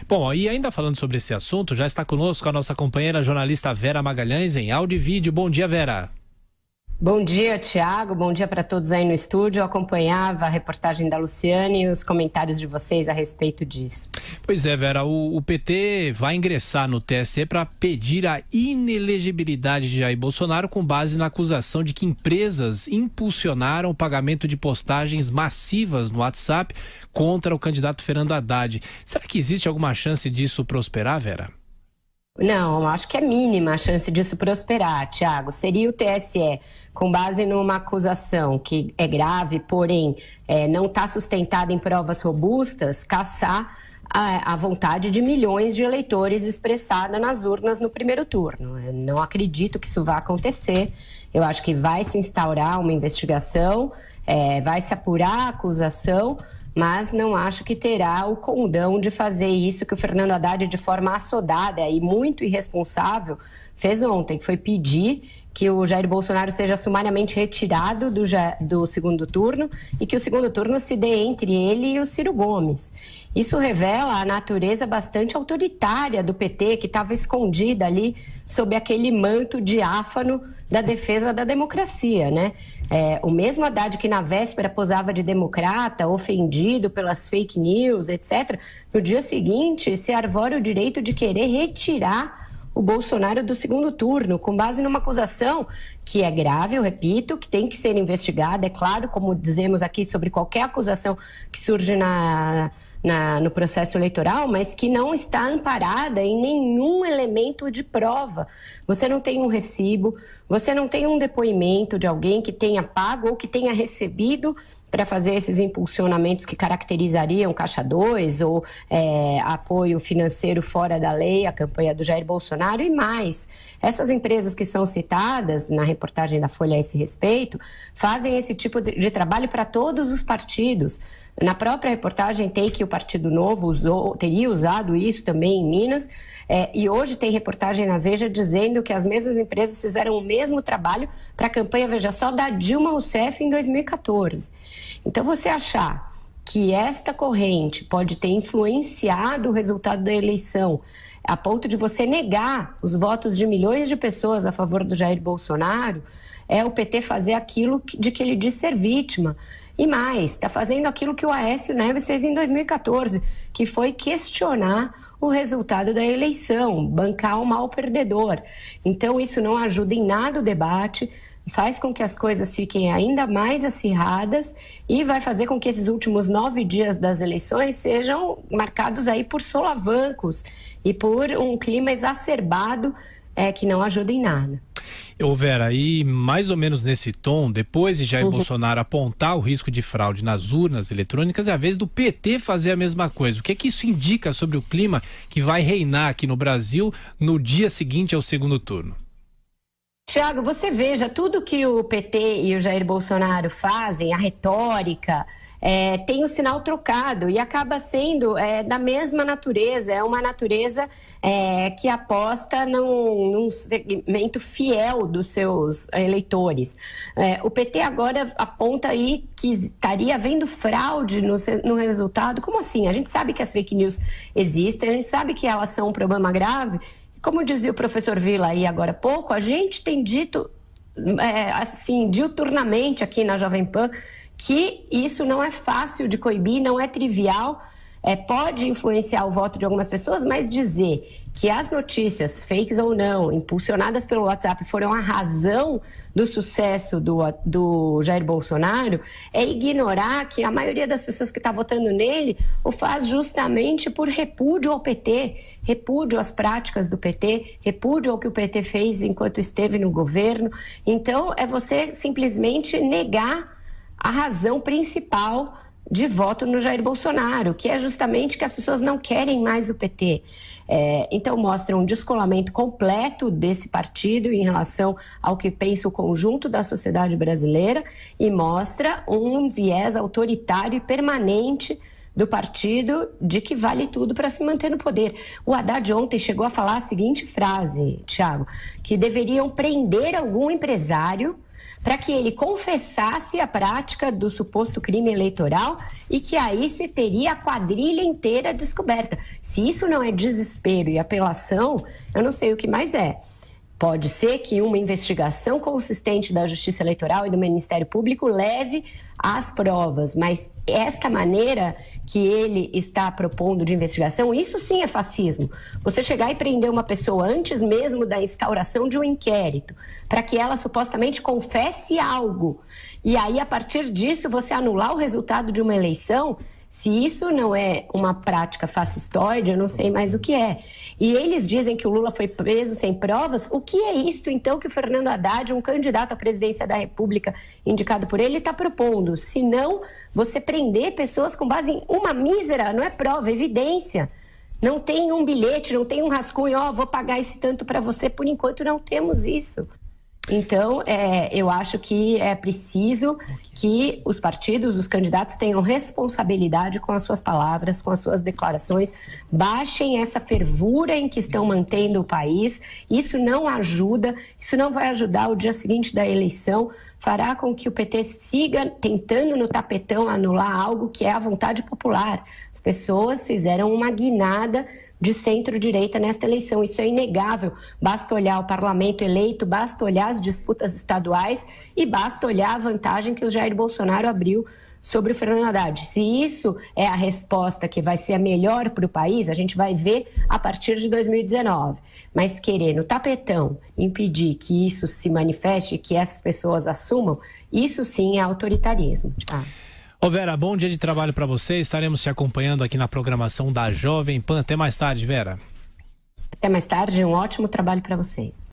Bom, e ainda falando sobre esse assunto, já está conosco a nossa companheira jornalista Vera Magalhães em áudio e vídeo. Bom dia, Vera. Bom dia, Tiago. Bom dia para todos aí no estúdio. Eu acompanhava a reportagem da Luciane e os comentários de vocês a respeito disso. Pois é, Vera, o PT vai ingressar no TSE para pedir a inelegibilidade de Jair Bolsonaro com base na acusação de que empresas impulsionaram o pagamento de postagens massivas no WhatsApp contra o candidato Fernando Haddad. Será que existe alguma chance disso prosperar, Vera? Não, acho que é mínima a chance disso prosperar, Tiago. Seria o TSE, com base numa acusação que é grave, porém não está sustentada em provas robustas, caçar a vontade de milhões de eleitores expressada nas urnas no primeiro turno. Eu não acredito que isso vá acontecer. Eu acho que vai se instaurar uma investigação, vai se apurar a acusação, mas não acho que terá o condão de fazer isso que o Fernando Haddad, de forma assodada e muito irresponsável, fez ontem, que foi pedir que o Jair Bolsonaro seja sumariamente retirado do segundo turno e que o segundo turno se dê entre ele e o Ciro Gomes. Isso revela a natureza bastante autoritária do PT, que estava escondida ali sob aquele manto diáfano da defesa da democracia, né? O mesmo Haddad que na véspera posava de democrata, ofendido pelas fake news, etc., no dia seguinte se arvora o direito de querer retirar o Bolsonaro do segundo turno, com base numa acusação que é grave, eu repito, que tem que ser investigada, é claro, como dizemos aqui sobre qualquer acusação que surge no processo eleitoral, mas que não está amparada em nenhum elemento de prova. Você não tem um recibo, você não tem um depoimento de alguém que tenha pago ou que tenha recebido para fazer esses impulsionamentos que caracterizariam Caixa 2 ou apoio financeiro fora da lei, a campanha do Jair Bolsonaro e mais. Essas empresas que são citadas na reportagem da Folha a esse respeito fazem esse tipo de trabalho para todos os partidos. Na própria reportagem tem que o Partido Novo teria usado isso também em Minas, e hoje tem reportagem na Veja dizendo que as mesmas empresas fizeram o mesmo trabalho para a campanha, veja só, da Dilma Rousseff em 2014. Então, você achar que esta corrente pode ter influenciado o resultado da eleição a ponto de você negar os votos de milhões de pessoas a favor do Jair Bolsonaro, é o PT fazer aquilo de que ele diz ser vítima. E mais, está fazendo aquilo que o Aécio Neves fez em 2014, que foi questionar o resultado da eleição, bancar o mal perdedor. Então, isso não ajuda em nada o debate, faz com que as coisas fiquem ainda mais acirradas e vai fazer com que esses últimos 9 dias das eleições sejam marcados aí por solavancos e por um clima exacerbado que não ajuda em nada. Vera, e mais ou menos nesse tom, depois de Jair Bolsonaro apontar o risco de fraude nas urnas eletrônicas, é a vez do PT fazer a mesma coisa. O que é que isso indica sobre o clima que vai reinar aqui no Brasil no dia seguinte ao segundo turno? Tiago, você veja, tudo que o PT e o Jair Bolsonaro fazem, a retórica, tem o sinal trocado e acaba sendo da mesma natureza, é uma natureza que aposta num segmento fiel dos seus eleitores. O PT agora aponta aí que estaria havendo fraude no resultado. Como assim? A gente sabe que as fake news existem, a gente sabe que elas são um problema grave. Como dizia o professor Vila aí agora há pouco, a gente tem dito, assim, diuturnamente aqui na Jovem Pan, que isso não é fácil de coibir, não é trivial, pode influenciar o voto de algumas pessoas, mas dizer que as notícias, fakes ou não, impulsionadas pelo WhatsApp, foram a razão do sucesso do Jair Bolsonaro, é ignorar que a maioria das pessoas que está votando nele o faz justamente por repúdio ao PT, repúdio às práticas do PT, repúdio ao que o PT fez enquanto esteve no governo. Então, é você simplesmente negar a razão principal de voto no Jair Bolsonaro, que é justamente que as pessoas não querem mais o PT. Então mostra um descolamento completo desse partido em relação ao que pensa o conjunto da sociedade brasileira e mostra um viés autoritário e permanente do partido de que vale tudo para se manter no poder. O Haddad ontem chegou a falar a seguinte frase, Thiago, que deveriam prender algum empresário para que ele confessasse a prática do suposto crime eleitoral e que aí se teria a quadrilha inteira descoberta. Se isso não é desespero e apelação, eu não sei o que mais é. Pode ser que uma investigação consistente da Justiça Eleitoral e do Ministério Público leve às provas, mas esta maneira que ele está propondo de investigação, isso sim é fascismo. Você chegar e prender uma pessoa antes mesmo da instauração de um inquérito, para que ela supostamente confesse algo, e aí a partir disso você anular o resultado de uma eleição. Se isso não é uma prática fascistoide, eu não sei mais o que é. E eles dizem que o Lula foi preso sem provas. O que é isto, então, que o Fernando Haddad, um candidato à presidência da República indicado por ele, está propondo? Se não, você prender pessoas com base em uma mísera, não é prova, é evidência. Não tem um bilhete, não tem um rascunho, vou pagar esse tanto para você. Por enquanto, não temos isso. Então, eu acho que é preciso que os partidos, os candidatos tenham responsabilidade com as suas palavras, com as suas declarações, baixem essa fervura em que estão mantendo o país. Isso não ajuda, isso não vai ajudar o dia seguinte da eleição, fará com que o PT siga tentando no tapetão anular algo que é a vontade popular. As pessoas fizeram uma guinada de centro-direita nesta eleição. Isso é inegável. Basta olhar o parlamento eleito, basta olhar as disputas estaduais e basta olhar a vantagem que o Jair Bolsonaro abriu sobre o Fernando Haddad. Se isso é a resposta que vai ser a melhor para o país, a gente vai ver a partir de 2019. Mas querer no tapetão impedir que isso se manifeste, que essas pessoas assumam, isso sim é autoritarismo. Ô Vera, bom dia de trabalho para você. Estaremos te acompanhando aqui na programação da Jovem Pan. Até mais tarde, Vera. Até mais tarde, um ótimo trabalho para vocês.